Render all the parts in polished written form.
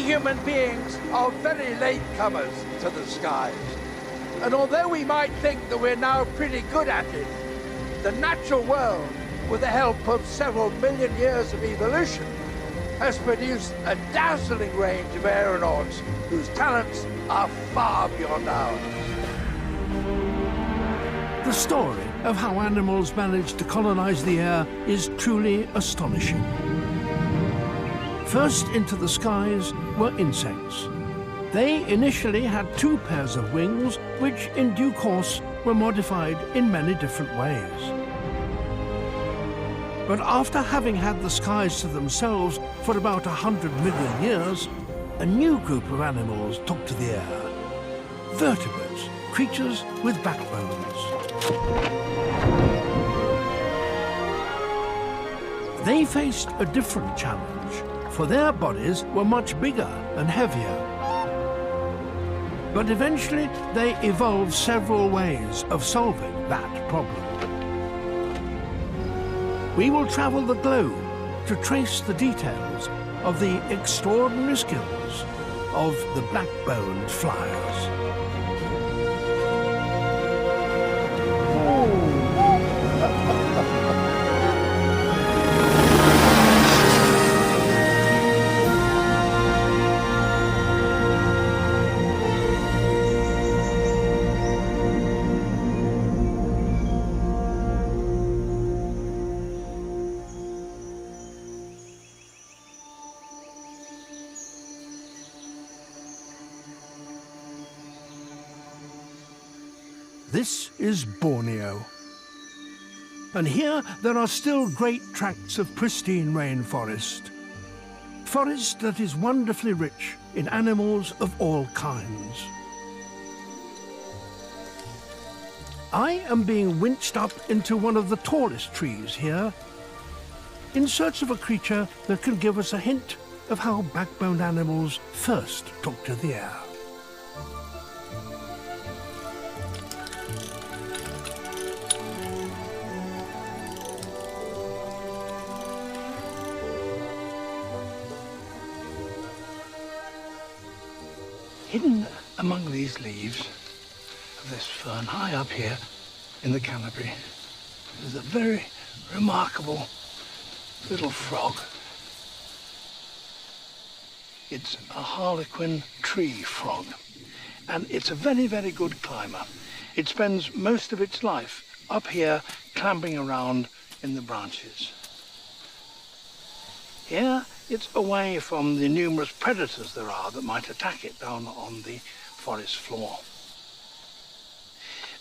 human beings are very late comers to the skies. And although we might think that we're now pretty good at it, the natural world, with the help of several million years of evolution, has produced a dazzling range of aeronauts whose talents are far beyond ours. The story of how animals managed to colonize the air is truly astonishing. First into the skies were insects. They initially had 2 pairs of wings, which in due course were modified in many different ways. But after having had the skies to themselves for about 100 million years, a new group of animals took to the air. Vertebrates, creatures with backbones. They faced a different challenge, for their bodies were much bigger and heavier. But eventually they evolved several ways of solving that problem. We will travel the globe to trace the details of the extraordinary skills of the black-boned flyers. This is Borneo. And here there are still great tracts of pristine rainforest. Forest that is wonderfully rich in animals of all kinds. I am being winched up into one of the tallest trees here, in search of a creature that can give us a hint of how backboned animals first took to the air. Hidden among these leaves of this fern, high up here in the canopy, is a very remarkable little frog. It's a harlequin tree frog, and it's a very, very good climber. It spends most of its life up here clambering around in the branches. Here, it's away from the numerous predators there are that might attack it down on the forest floor.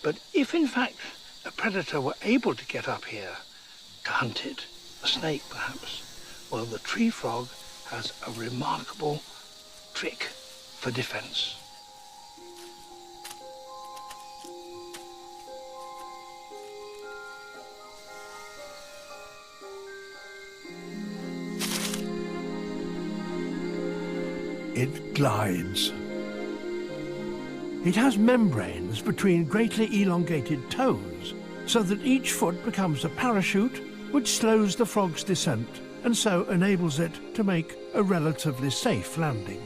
But if in fact a predator were able to get up here to hunt it, a snake perhaps, well, the tree frog has a remarkable trick for defense. It glides. It has membranes between greatly elongated toes, so that each foot becomes a parachute which slows the frog's descent and so enables it to make a relatively safe landing.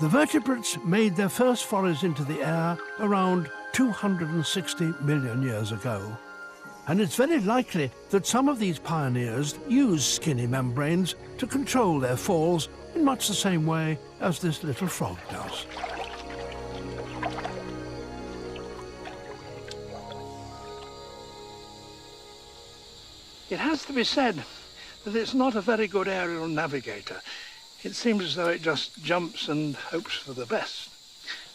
The vertebrates made their first forays into the air around 260 million years ago. And it's very likely that some of these pioneers used skinny membranes to control their falls in much the same way as this little frog does. It has to be said that it's not a very good aerial navigator. It seems as though it just jumps and hopes for the best.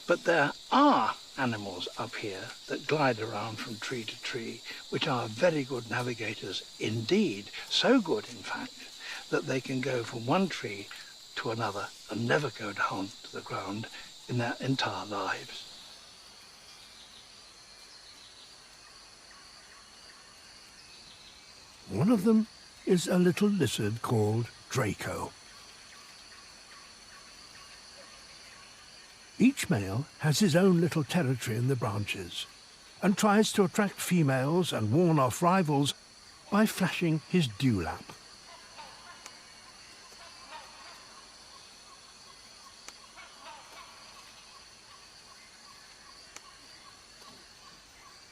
But there are animals up here that glide around from tree to tree, which are very good navigators indeed, so good in fact that they can go from one tree to another and never go down to the ground in their entire lives. One of them is a little lizard called Draco. Each male has his own little territory in the branches and tries to attract females and warn off rivals by flashing his dewlap.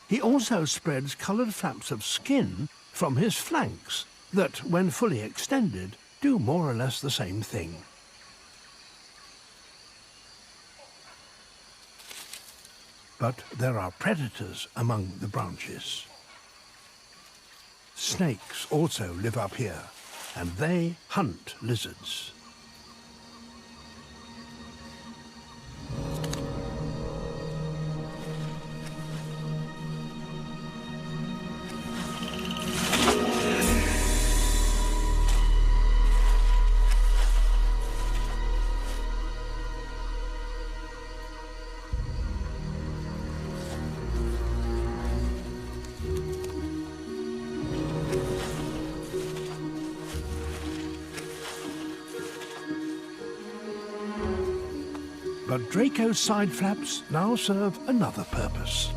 He also spreads coloured flaps of skin from his flanks that, when fully extended, do more or less the same thing. But there are predators among the branches. Snakes also live up here, and they hunt lizards. But Draco's side flaps now serve another purpose.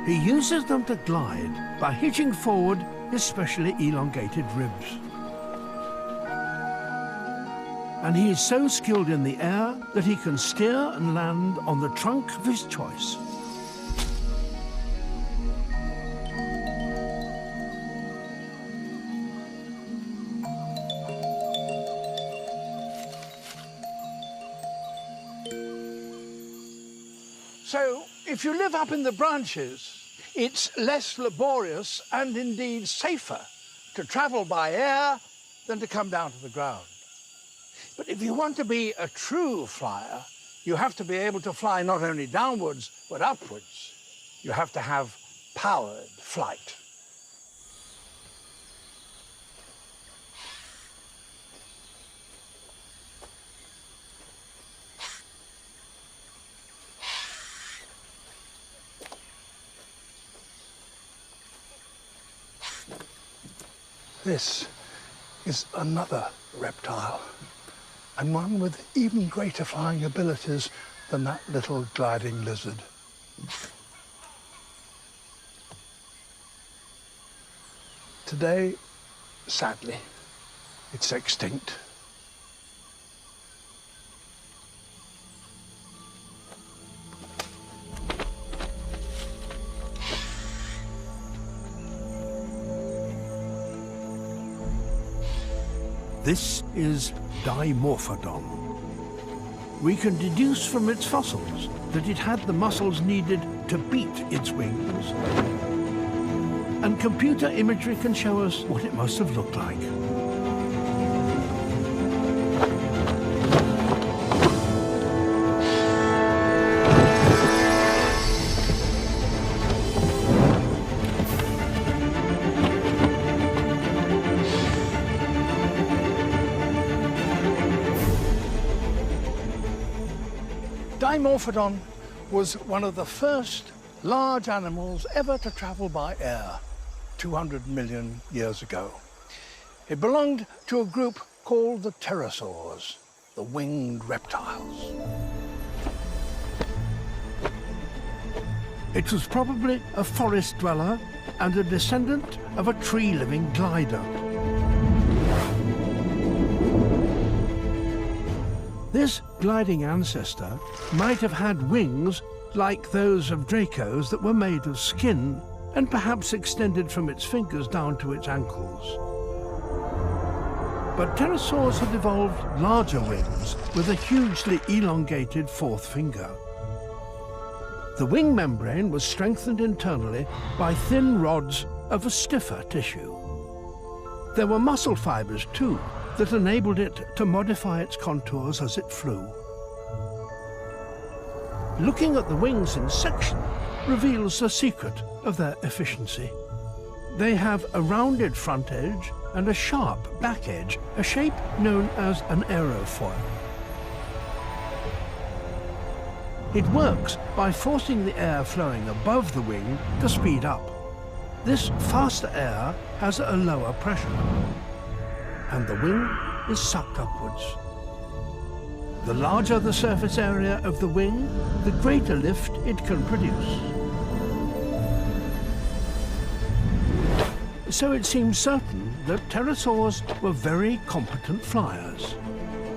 He uses them to glide by hitching forward his specially elongated ribs. And he is so skilled in the air that he can steer and land on the trunk of his choice. So, if you live up in the branches, it's less laborious and indeed safer to travel by air than to come down to the ground. But if you want to be a true flyer, you have to be able to fly not only downwards, but upwards. You have to have powered flight. This is another reptile, and one with even greater flying abilities than that little gliding lizard. Today, sadly, it's extinct. This is Dimorphodon. We can deduce from its fossils that it had the muscles needed to beat its wings. And computer imagery can show us what it must have looked like. Dimorphodon was one of the first large animals ever to travel by air 200 million years ago. It belonged to a group called the pterosaurs, the winged reptiles. It was probably a forest dweller and a descendant of a tree-living glider. This gliding ancestor might have had wings like those of Draco's that were made of skin and perhaps extended from its fingers down to its ankles. But pterosaurs had evolved larger wings with a hugely elongated fourth finger. The wing membrane was strengthened internally by thin rods of a stiffer tissue. There were muscle fibers too that enabled it to modify its contours as it flew. Looking at the wings in section reveals the secret of their efficiency. They have a rounded front edge and a sharp back edge, a shape known as an aerofoil. It works by forcing the air flowing above the wing to speed up. This faster air has a lower pressure, and the wing is sucked upwards. The larger the surface area of the wing, the greater lift it can produce. So it seems certain that pterosaurs were very competent flyers.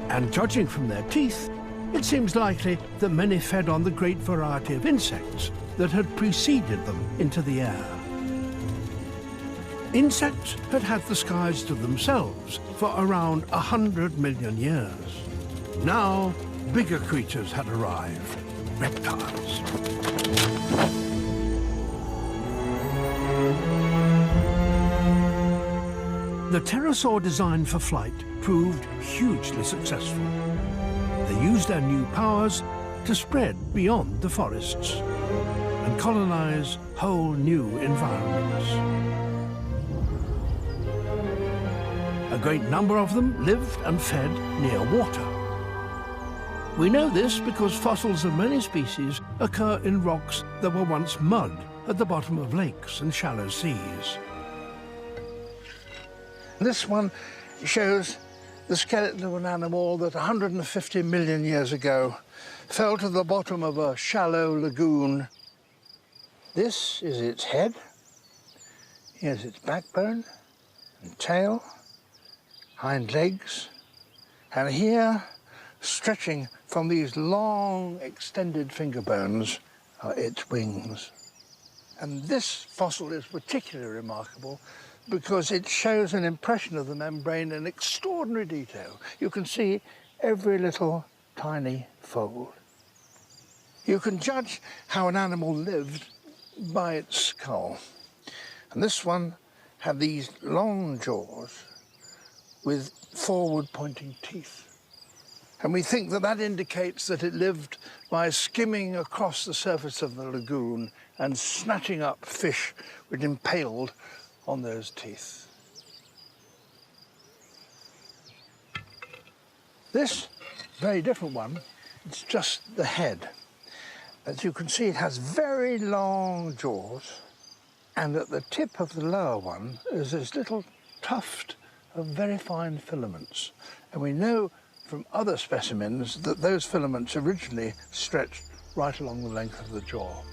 And judging from their teeth, it seems likely that many fed on the great variety of insects that had preceded them into the air. Insects had had the skies to themselves for around 100 million years. Now, bigger creatures had arrived, reptiles. The pterosaur design for flight proved hugely successful. They used their new powers to spread beyond the forests and colonize whole new environments. A great number of them lived and fed near water. We know this because fossils of many species occur in rocks that were once mud at the bottom of lakes and shallow seas. This one shows the skeleton of an animal that 150 million years ago fell to the bottom of a shallow lagoon. This is its head. Here's its backbone and tail, hind legs, and here, stretching from these long extended finger bones, are its wings. And this fossil is particularly remarkable because it shows an impression of the membrane in extraordinary detail. You can see every little tiny fold. You can judge how an animal lived by its skull. And this one had these long jaws with forward-pointing teeth. And we think that that indicates that it lived by skimming across the surface of the lagoon and snatching up fish which impaled on those teeth. This very different one, it's just the head. As you can see, it has very long jaws, and at the tip of the lower one is this little tuft of very fine filaments. And we know from other specimens that those filaments originally stretched right along the length of the jaw.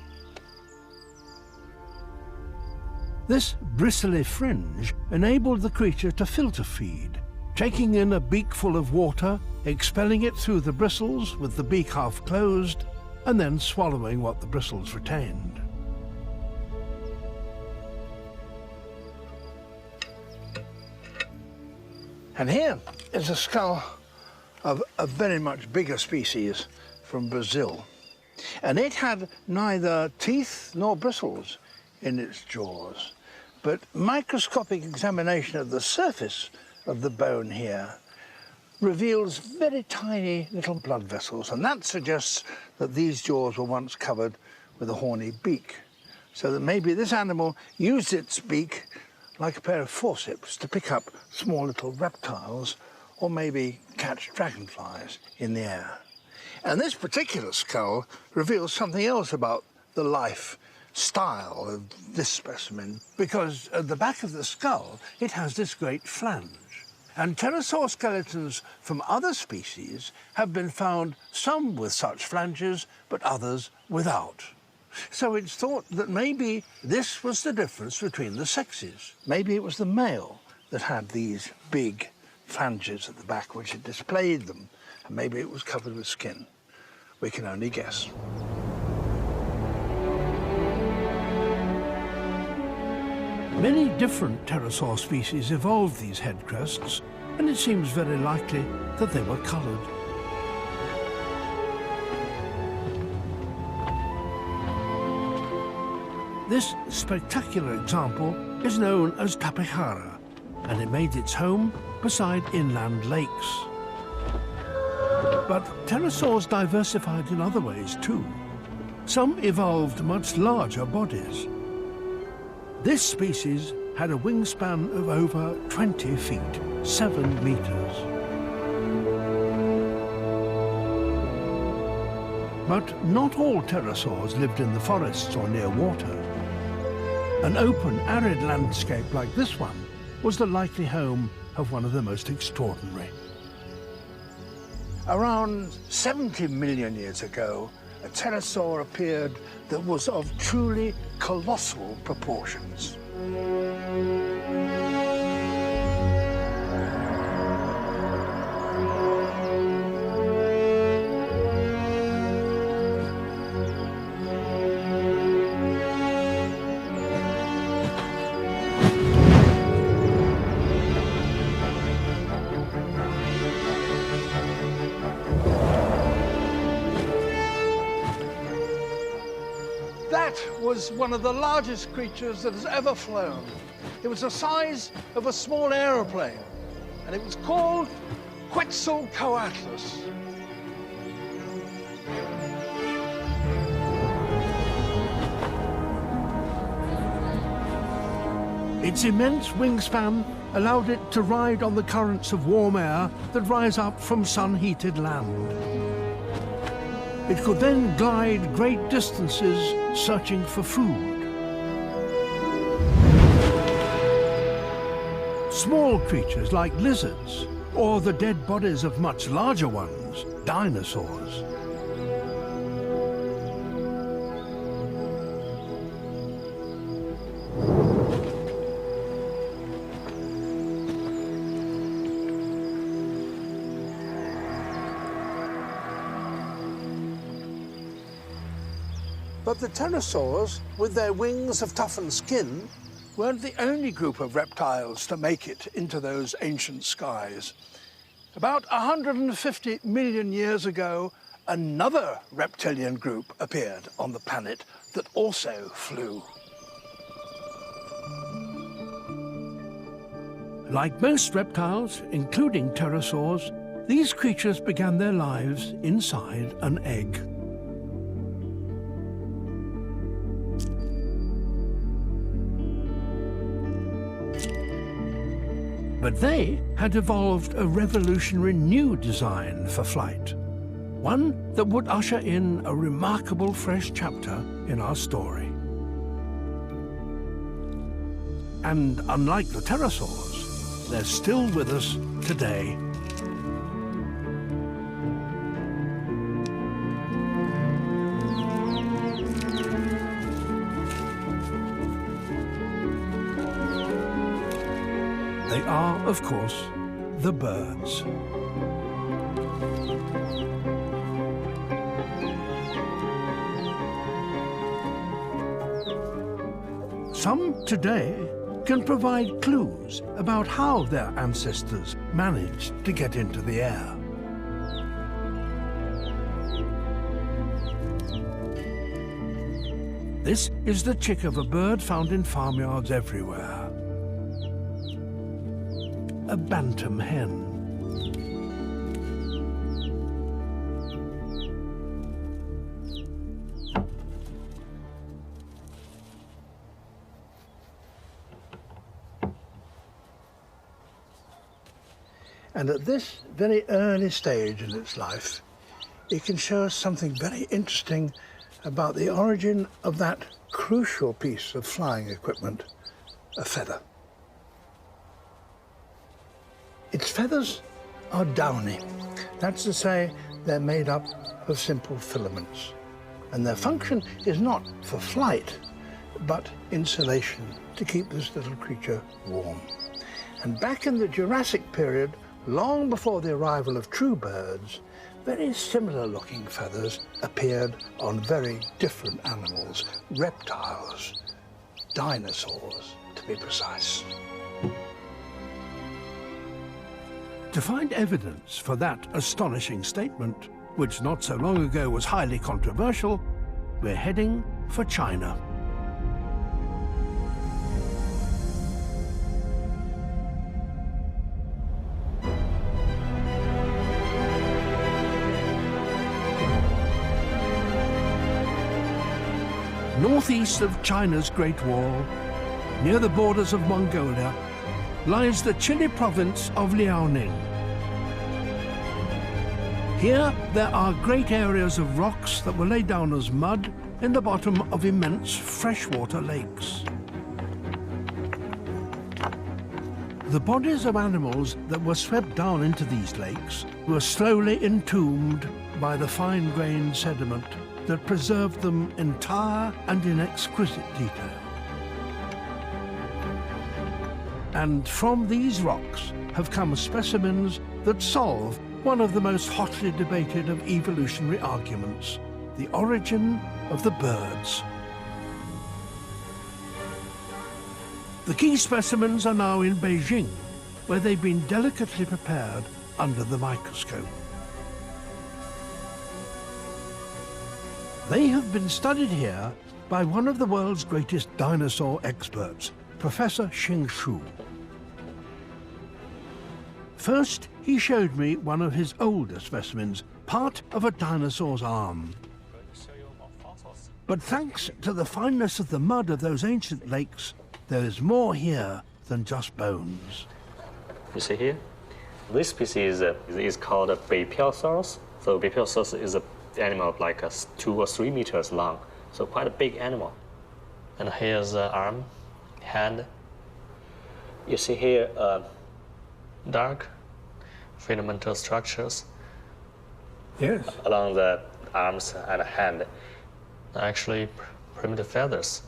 This bristly fringe enabled the creature to filter feed, taking in a beak full of water, expelling it through the bristles with the beak half closed, and then swallowing what the bristles retained. And here is a skull of a very much bigger species from Brazil. And it had neither teeth nor bristles in its jaws. But microscopic examination of the surface of the bone here reveals very tiny little blood vessels, and that suggests that these jaws were once covered with a horny beak, so that maybe this animal used its beak like a pair of forceps to pick up small little reptiles or maybe catch dragonflies in the air. And this particular skull reveals something else about the life style of this specimen, because at the back of the skull it has this great flange. And pterosaur skeletons from other species have been found, some with such flanges, but others without. So it's thought that maybe this was the difference between the sexes. Maybe it was the male that had these big flanges at the back which had displayed them, and maybe it was covered with skin. We can only guess. Many different pterosaur species evolved these head crests, and it seems very likely that they were coloured. This spectacular example is known as Tapejara, and it made its home beside inland lakes. But pterosaurs diversified in other ways too. Some evolved much larger bodies. This species had a wingspan of over 20 feet, 7 meters. But not all pterosaurs lived in the forests or near water. An open, arid landscape like this one was the likely home of one of the most extraordinary. Around 70 million years ago, a pterosaur appeared that was of truly colossal proportions. That was one of the largest creatures that has ever flown. It was the size of a small aeroplane, and it was called Quetzalcoatlus. Its immense wingspan allowed it to ride on the currents of warm air that rise up from sun-heated land. It could then glide great distances searching for food. Small creatures like lizards, or the dead bodies of much larger ones, dinosaurs. But the pterosaurs, with their wings of toughened skin, weren't the only group of reptiles to make it into those ancient skies. About 150 million years ago, another reptilian group appeared on the planet that also flew. Like most reptiles, including pterosaurs, these creatures began their lives inside an egg. But they had evolved a revolutionary new design for flight, one that would usher in a remarkable fresh chapter in our story. And unlike the pterosaurs, they're still with us today. They are, of course, the birds. Some today can provide clues about how their ancestors managed to get into the air. This is the chick of a bird found in farmyards everywhere. A bantam hen. And at this very early stage in its life, it can show us something very interesting about the origin of that crucial piece of flying equipment, a feather. Its feathers are downy. That's to say, they're made up of simple filaments. And their function is not for flight, but insulation to keep this little creature warm. And back in the Jurassic period, long before the arrival of true birds, very similar looking feathers appeared on very different animals, reptiles, dinosaurs to be precise. To find evidence for that astonishing statement, which not so long ago was highly controversial, we're heading for China. Northeast of China's Great Wall, near the borders of Mongolia, lies the chilly province of Liaoning. Here, there are great areas of rocks that were laid down as mud in the bottom of immense freshwater lakes. The bodies of animals that were swept down into these lakes were slowly entombed by the fine-grained sediment that preserved them entire and in exquisite detail. And from these rocks have come specimens that solve one of the most hotly debated of evolutionary arguments, the origin of the birds. The key specimens are now in Beijing, where they've been delicately prepared under the microscope. They have been studied here by one of the world's greatest dinosaur experts, Professor Xing Shu. First, he showed me one of his older specimens, part of a dinosaur's arm. But thanks to the fineness of the mud of those ancient lakes, there is more here than just bones. You see here? This species is called a Beipiosaurus. So Beipiosaurus is an animal like 2 or 3 meters long, so quite a big animal. And here's the arm, hand. You see here dark filamental structures. Yes. Along the arms and hand. Actually, primitive feathers.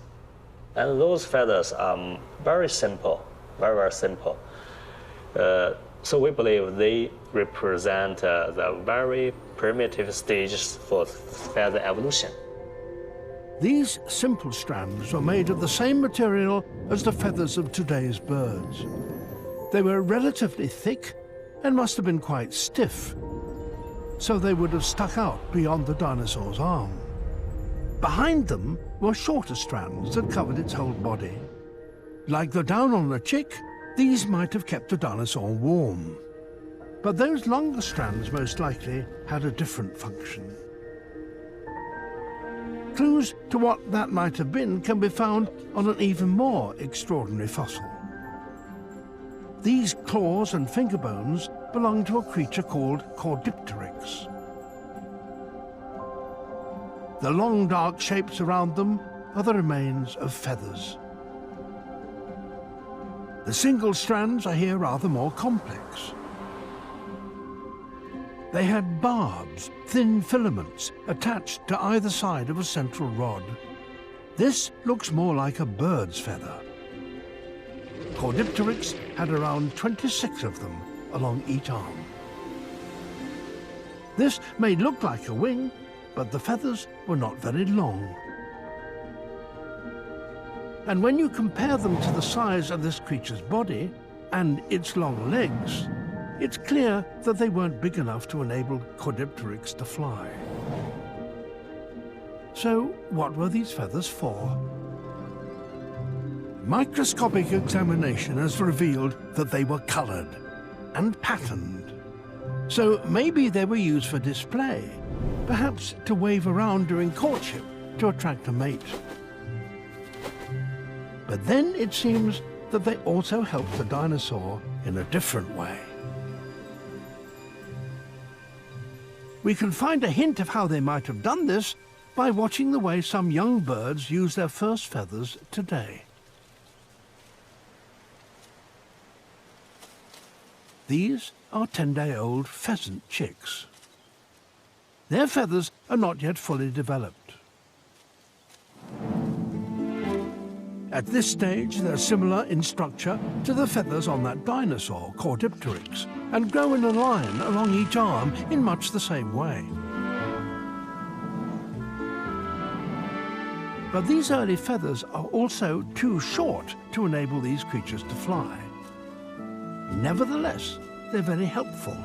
And those feathers are very simple, very simple. So we believe they represent the very primitive stages for feather evolution. These simple strands were made of the same material as the feathers of today's birds. They were relatively thick and must have been quite stiff, so they would have stuck out beyond the dinosaur's arm. Behind them were shorter strands that covered its whole body. Like the down on the chick, these might have kept the dinosaur warm. But those longer strands most likely had a different function. Clues to what that might have been can be found on an even more extraordinary fossil. These claws and finger bones belong to a creature called Caudipteryx. The long dark shapes around them are the remains of feathers. The single strands are here rather more complex. They had barbs, thin filaments, attached to either side of a central rod. This looks more like a bird's feather. Caudipteryx had around 26 of them along each arm. This may look like a wing, but the feathers were not very long. And when you compare them to the size of this creature's body and its long legs, it's clear that they weren't big enough to enable Caudipteryx to fly. So what were these feathers for? Microscopic examination has revealed that they were colored and patterned. So maybe they were used for display, perhaps to wave around during courtship to attract a mate. But then it seems that they also helped the dinosaur in a different way. We can find a hint of how they might have done this by watching the way some young birds use their first feathers today. These are 10-day-old pheasant chicks. Their feathers are not yet fully developed. At this stage, they're similar in structure to the feathers on that dinosaur, Caudipteryx, and grow in a line along each arm in much the same way. But these early feathers are also too short to enable these creatures to fly. Nevertheless, they're very helpful.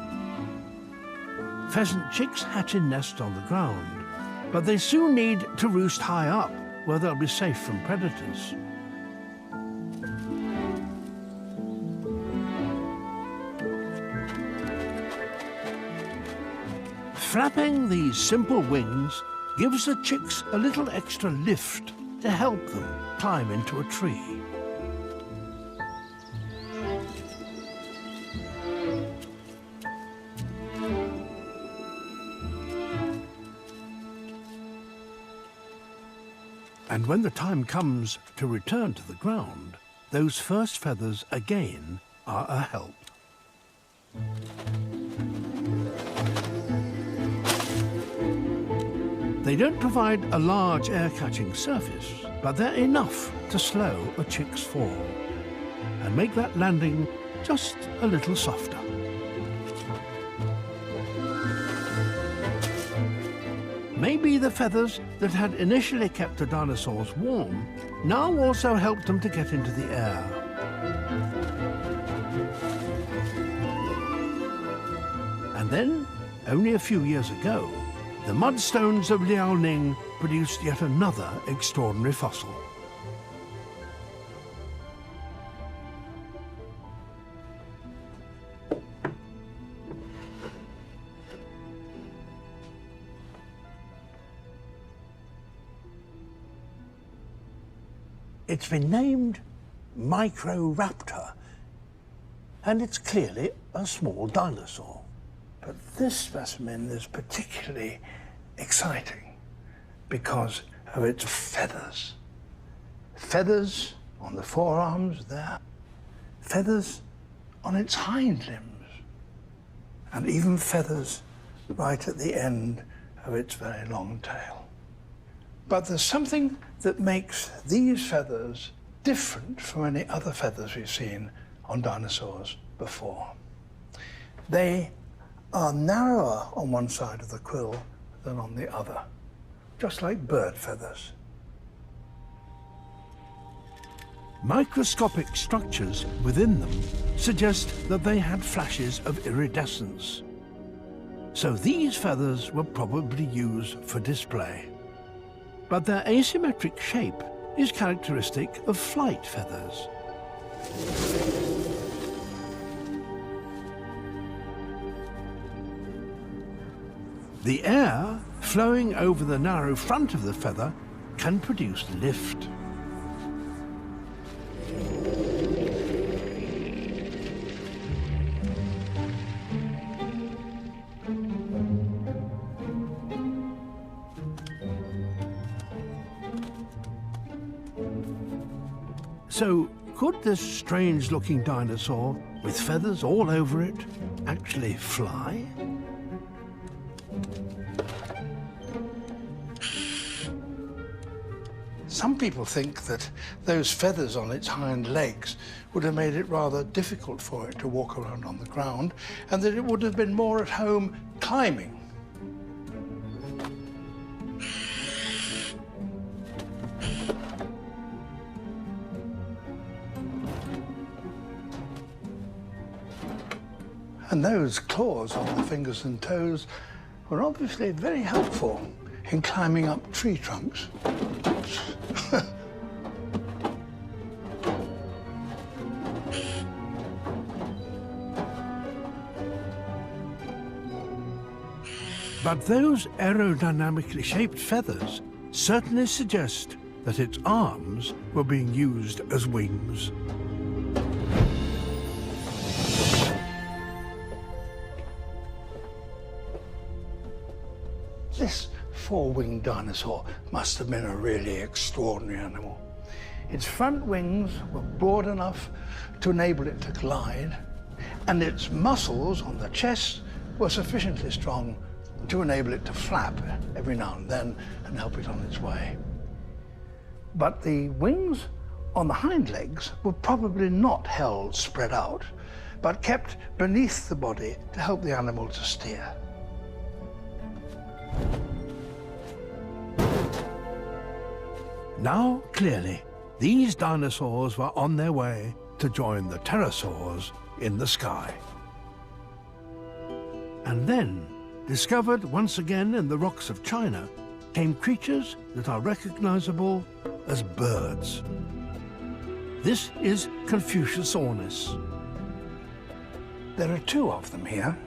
Pheasant chicks hatch in nests on the ground, but they soon need to roost high up, where they'll be safe from predators. Flapping these simple wings gives the chicks a little extra lift to help them climb into a tree. And when the time comes to return to the ground, those first feathers again are a help. They don't provide a large air-catching surface, but they're enough to slow a chick's fall and make that landing just a little softer. Maybe the feathers that had initially kept the dinosaurs warm now also helped them to get into the air. And then, only a few years ago, the mudstones of Liaoning produced yet another extraordinary fossil. It's been named Microraptor, and it's clearly a small dinosaur. But this specimen is particularly exciting because of its feathers. Feathers on the forearms there, feathers on its hind limbs, and even feathers right at the end of its very long tail. But there's something that makes these feathers different from any other feathers we've seen on dinosaurs before. They are narrower on one side of the quill than on the other, just like bird feathers. Microscopic structures within them suggest that they had flashes of iridescence. So these feathers were probably used for display. But their asymmetric shape is characteristic of flight feathers. The air flowing over the narrow front of the feather can produce lift. So, could this strange-looking dinosaur, with feathers all over it, actually fly? Some people think that those feathers on its hind legs would have made it rather difficult for it to walk around on the ground, and that it would have been more at home climbing. And those claws on the fingers and toes were obviously very helpful in climbing up tree trunks. But those aerodynamically shaped feathers certainly suggest that its arms were being used as wings. This four-winged dinosaur must have been a really extraordinary animal. Its front wings were broad enough to enable it to glide, and its muscles on the chest were sufficiently strong to enable it to flap every now and then and help it on its way. But the wings on the hind legs were probably not held spread out, but kept beneath the body to help the animal to steer. Now, clearly, these dinosaurs were on their way to join the pterosaurs in the sky. And then, discovered once again in the rocks of China, came creatures that are recognizable as birds. This is Confucius ornis. There are two of them here.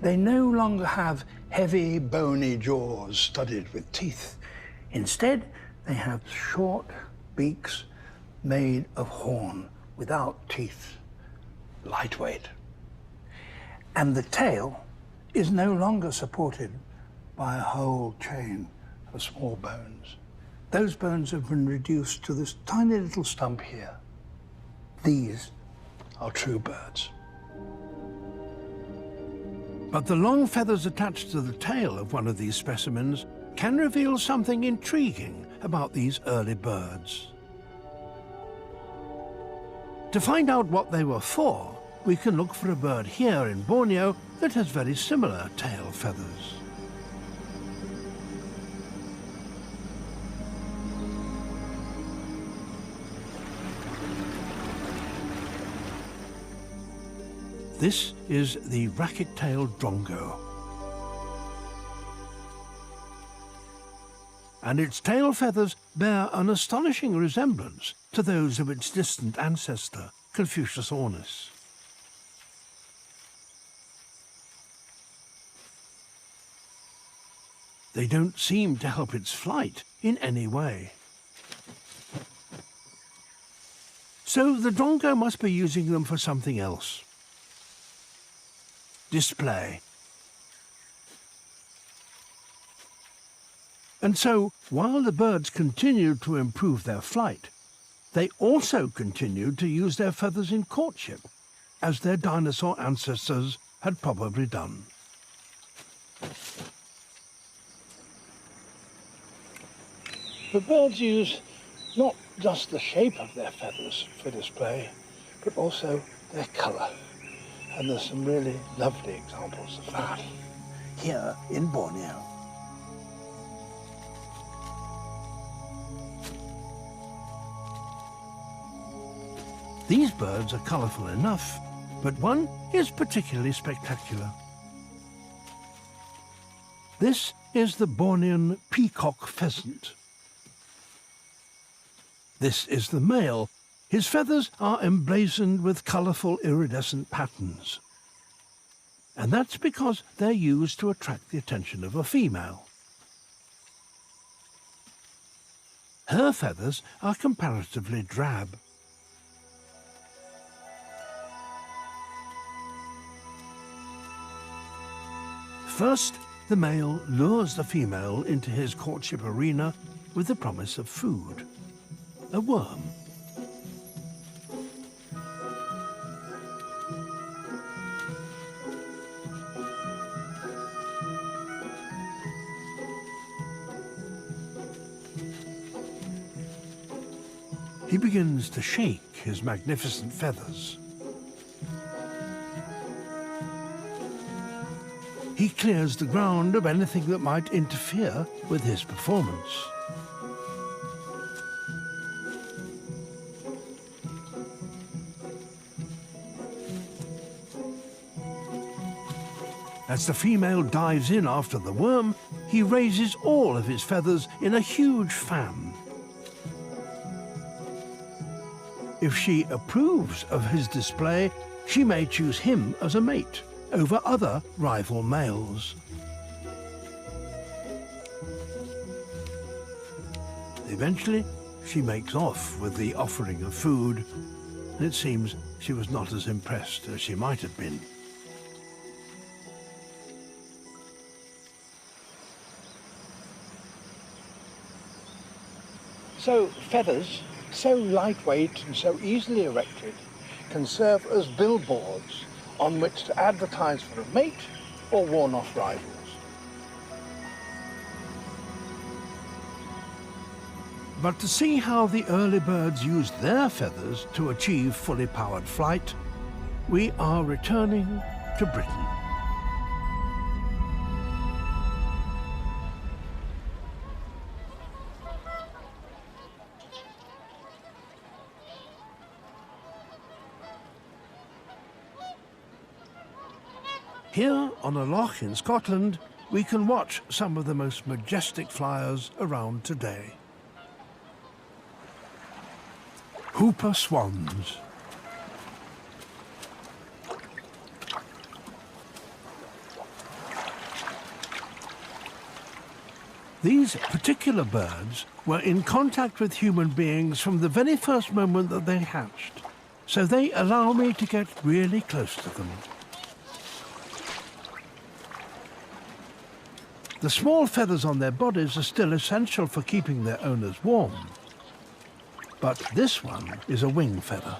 They no longer have heavy, bony jaws studded with teeth. Instead, they have short beaks made of horn without teeth, lightweight. And the tail is no longer supported by a whole chain of small bones. Those bones have been reduced to this tiny little stump here. These are true birds. But the long feathers attached to the tail of one of these specimens can reveal something intriguing about these early birds. To find out what they were for, we can look for a bird here in Borneo that has very similar tail feathers. This is the racket-tailed drongo. and its tail feathers bear an astonishing resemblance to those of its distant ancestor, Confucius ornis. They don't seem to help its flight in any way. So the drongo must be using them for something else. Display. And so, while the birds continued to improve their flight, they also continued to use their feathers in courtship, as their dinosaur ancestors had probably done. The birds use not just the shape of their feathers for display, but also their colour. And there's some really lovely examples of that here in Borneo. These birds are colourful enough, but one is particularly spectacular. This is the Bornean peacock pheasant. This is the male. His feathers are emblazoned with colourful iridescent patterns. And that's because they're used to attract the attention of a female. Her feathers are comparatively drab. First, the male lures the female into his courtship arena with the promise of food. A worm. He begins to shake his magnificent feathers. He clears the ground of anything that might interfere with his performance. As the female dives in after the worm, he raises all of his feathers in a huge fan. If she approves of his display, she may choose him as a mate over other rival males. Eventually, she makes off with the offering of food, and it seems she was not as impressed as she might have been. So feathers, so lightweight and so easily erected, can serve as billboards on which to advertise for a mate or warn off rivals. But to see how the early birds used their feathers to achieve fully powered flight, we are returning to Britain. Here on a loch in Scotland, we can watch some of the most majestic flyers around today. Whooper swans. These particular birds were in contact with human beings from the very first moment that they hatched, so they allow me to get really close to them. The small feathers on their bodies are still essential for keeping their owners warm. But this one is a wing feather.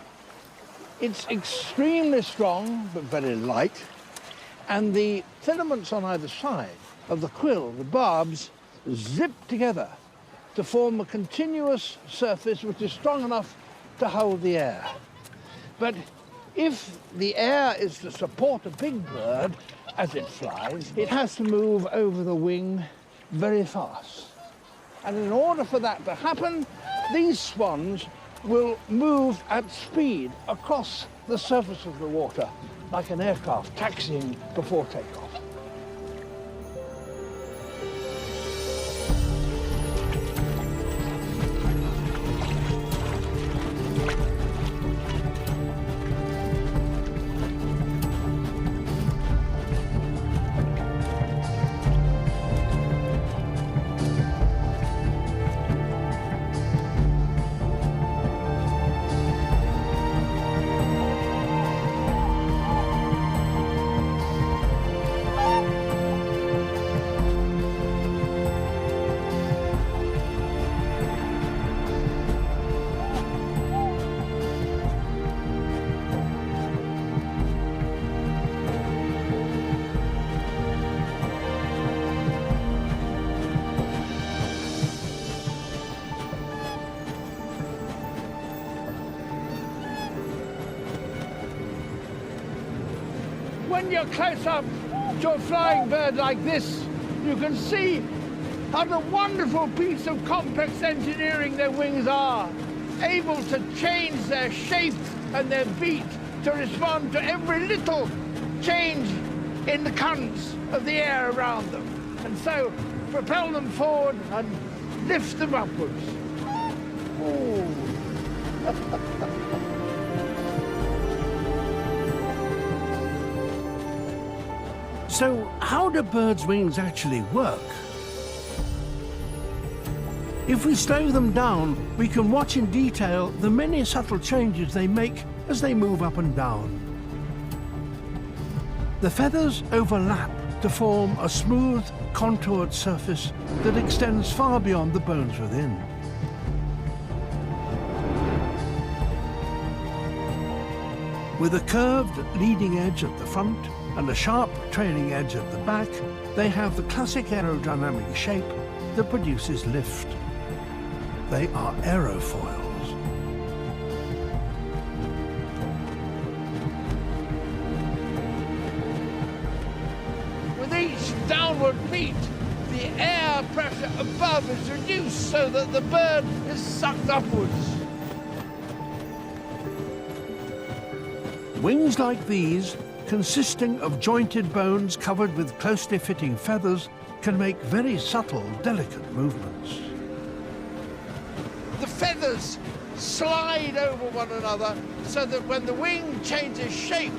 It's extremely strong but very light, and the filaments on either side of the quill, the barbs, zip together to form a continuous surface which is strong enough to hold the air. But if the air is to support a big bird as it flies, it has to move over the wing very fast. And in order for that to happen, these swans will move at speed across the surface of the water, like an aircraft taxiing before takeoff. when you're close up to a flying bird like this, you can see what a wonderful piece of complex engineering their wings are, able to change their shape and their beat to respond to every little change in the currents of the air around them, and so propel them forward and lift them upwards. Oh. So, how do birds' wings actually work? If we slow them down, we can watch in detail the many subtle changes they make as they move up and down. The feathers overlap to form a smooth, contoured surface that extends far beyond the bones within. With a curved leading edge at the front and a sharp trailing edge at the back, they have the classic aerodynamic shape that produces lift. They are aerofoils. With each downward beat, the air pressure above is reduced so that the bird is sucked upwards. Wings like these, consisting of jointed bones covered with closely fitting feathers, can make very subtle, delicate movements. The feathers slide over one another so that when the wing changes shape,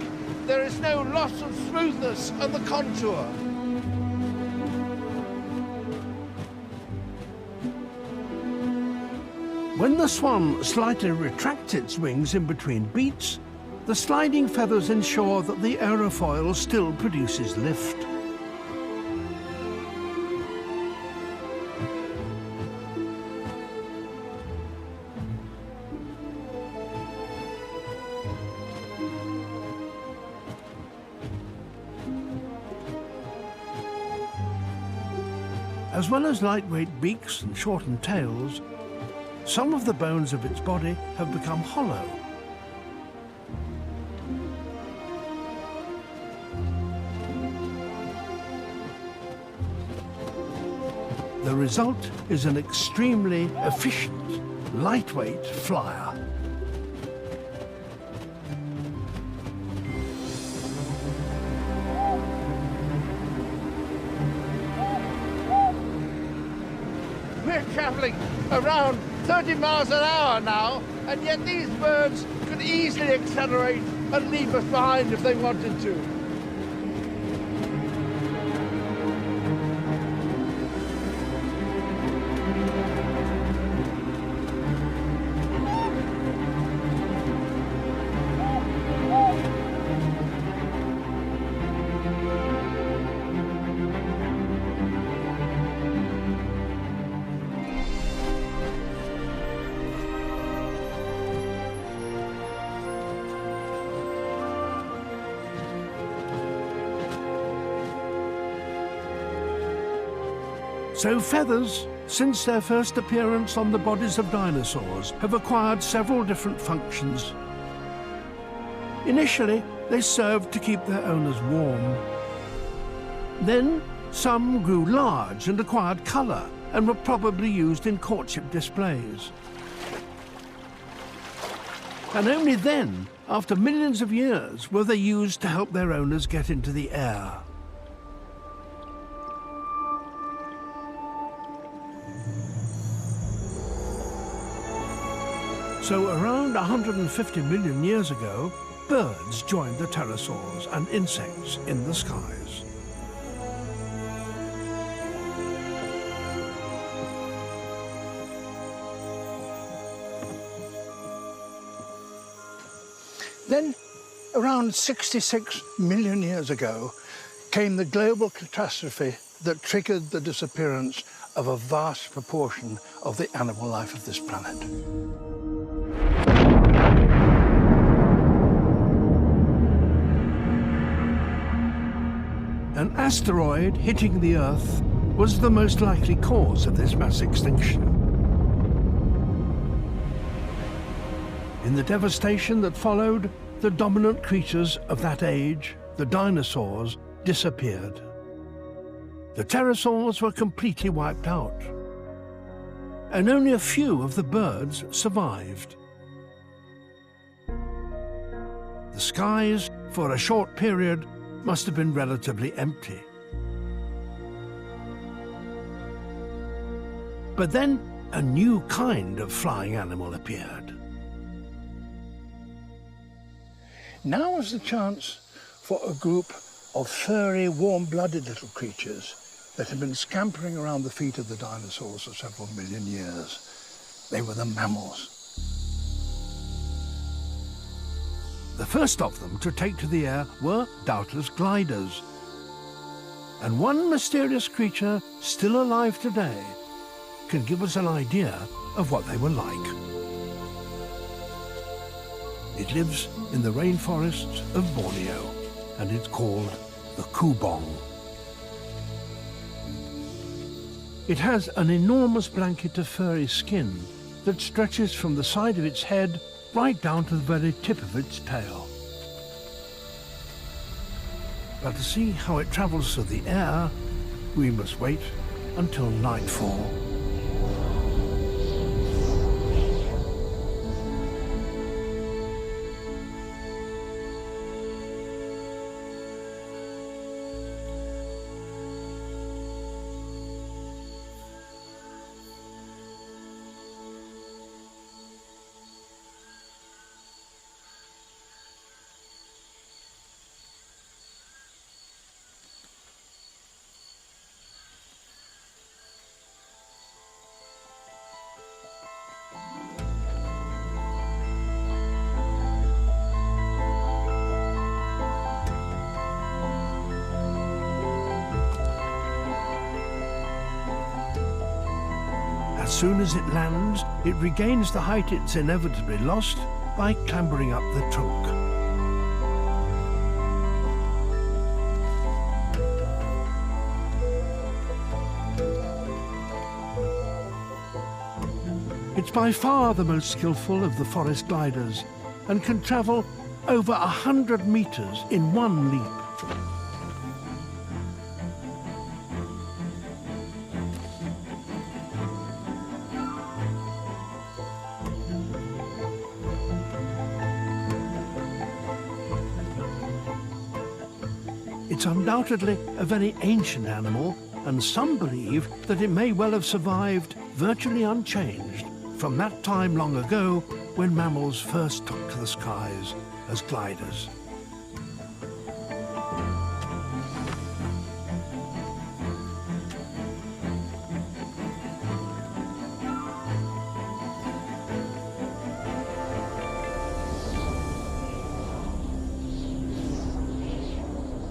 there is no loss of smoothness and the contour. When the swan slightly retracts its wings in between beats, the sliding feathers ensure that the aerofoil still produces lift. As well as lightweight beaks and shortened tails, some of the bones of its body have become hollow. The result is an extremely efficient, lightweight flyer. We're traveling around 30 miles an hour now, and yet these birds could easily accelerate and leave us behind if they wanted to. So feathers, since their first appearance on the bodies of dinosaurs, have acquired several different functions. Initially, they served to keep their owners warm. Then, some grew large and acquired colour and were probably used in courtship displays. And only then, after millions of years, were they used to help their owners get into the air. So around 150 million years ago, birds joined the pterosaurs and insects in the skies. Then, around 66 million years ago, came the global catastrophe that triggered the disappearance of a vast proportion of the animal life of this planet. An asteroid hitting the Earth was the most likely cause of this mass extinction. In the devastation that followed, the dominant creatures of that age the dinosaurs disappeared. The pterosaurs were completely wiped out, and only a few of the birds survived. The skies, for a short period, must have been relatively empty. But then a new kind of flying animal appeared. Now was the chance for a group of furry, warm-blooded little creatures that had been scampering around the feet of the dinosaurs for several million years. They were the mammals. The first of them to take to the air were doubtless gliders. And one mysterious creature still alive today can give us an idea of what they were like. It lives in the rainforests of Borneo, and it's called the kubong. It has an enormous blanket of furry skin that stretches from the side of its head right down to the very tip of its tail. But to see how it travels through the air, we must wait until nightfall. As soon as it lands, it regains the height it's inevitably lost by clambering up the trunk. It's by far the most skillful of the forest gliders and can travel over 100 meters in one leap. It's undoubtedly a very ancient animal, and some believe that it may well have survived virtually unchanged from that time long ago when mammals first took to the skies as gliders.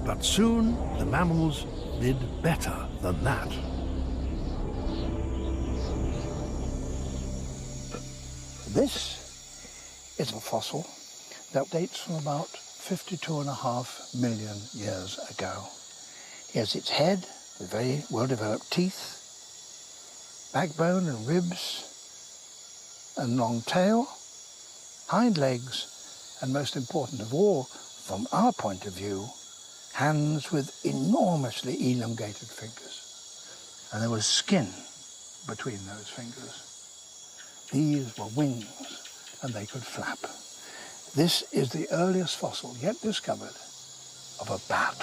But soon the mammals did better than that. This is a fossil that dates from about 52.5 million years ago. Here's its head with very well-developed teeth, backbone and ribs, and long tail, hind legs, and most important of all, from our point of view, hands with enormously elongated fingers. And there was skin between those fingers. These were wings, and they could flap. This is the earliest fossil yet discovered of a bat.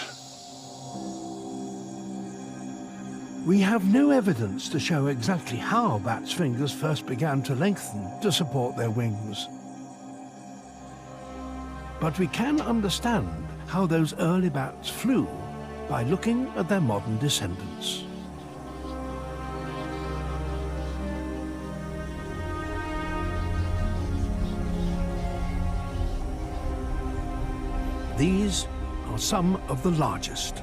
We have no evidence to show exactly how bats' fingers first began to lengthen to support their wings. But we can understand how those early bats flew by looking at their modern descendants. These are some of the largest.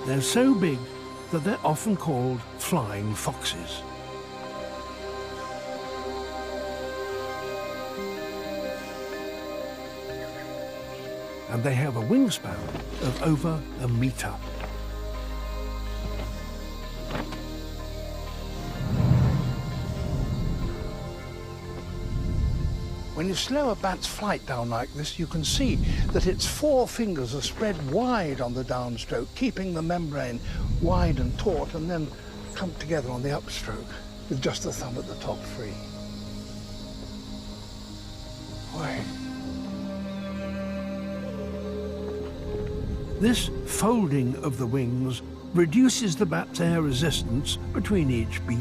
They're so big that they're often called flying foxes. And they have a wingspan of over a meter. When you slow a bat's flight down like this, you can see that its four fingers are spread wide on the downstroke, keeping the membrane wide and taut, and then clumped together on the upstroke, with just the thumb at the top free. Wait. This folding of the wings reduces the bat's air resistance between each beat.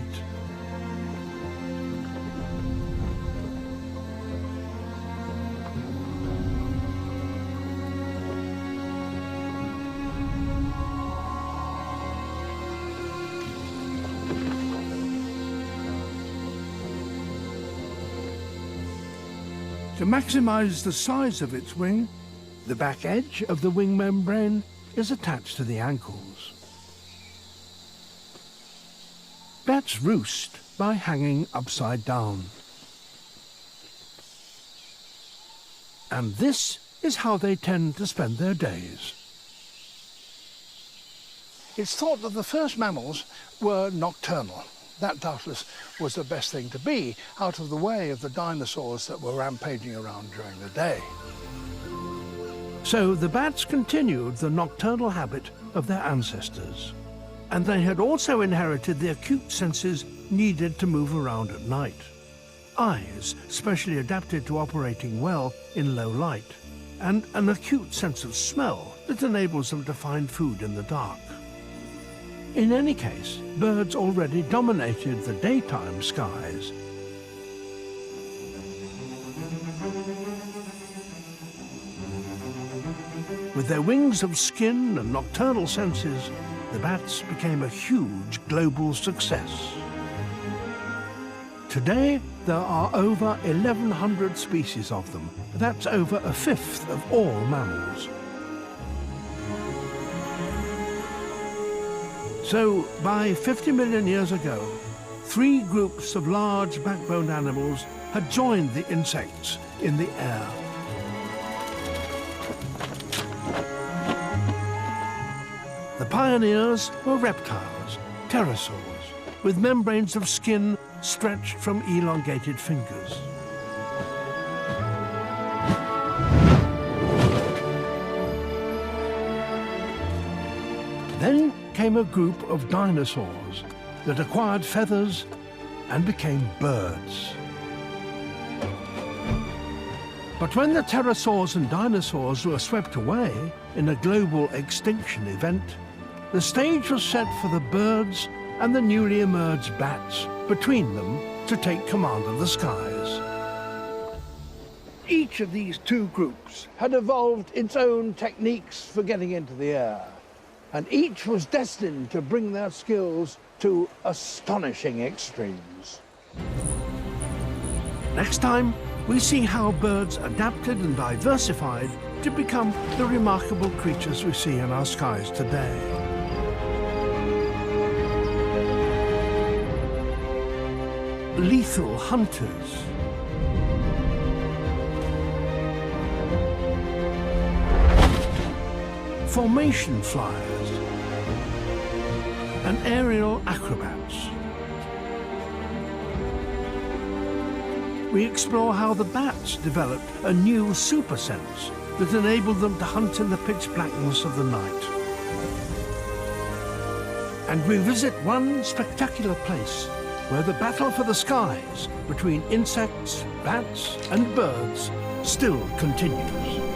To maximize the size of its wing, the back edge of the wing membrane is attached to the ankles. Bats roost by hanging upside down. And this is how they tend to spend their days. It's thought that the first mammals were nocturnal. That doubtless was the best thing to be, out of the way of the dinosaurs that were rampaging around during the day. So the bats continued the nocturnal habit of their ancestors, and they had also inherited the acute senses needed to move around at night. Eyes specially adapted to operating well in low light, and an acute sense of smell that enables them to find food in the dark. In any case, birds already dominated the daytime skies. With their wings of skin and nocturnal senses, the bats became a huge global success. Today, there are over 1,100 species of them. That's over a fifth of all mammals. So, by 50 million years ago, 3 groups of large backboned animals had joined the insects in the air. The pioneers were reptiles, pterosaurs, with membranes of skin stretched from elongated fingers. Then came a group of dinosaurs that acquired feathers and became birds. But when the pterosaurs and dinosaurs were swept away in a global extinction event, the stage was set for the birds and the newly emerged bats between them to take command of the skies. Each of these two groups had evolved its own techniques for getting into the air, and each was destined to bring their skills to astonishing extremes. Next time, we see how birds adapted and diversified to become the remarkable creatures we see in our skies today. Lethal hunters. Formation flyers. And aerial acrobats. We explore how the bats developed a new super sense that enabled them to hunt in the pitch blackness of the night. And we visit one spectacular place where the battle for the skies between insects, bats, and birds still continues.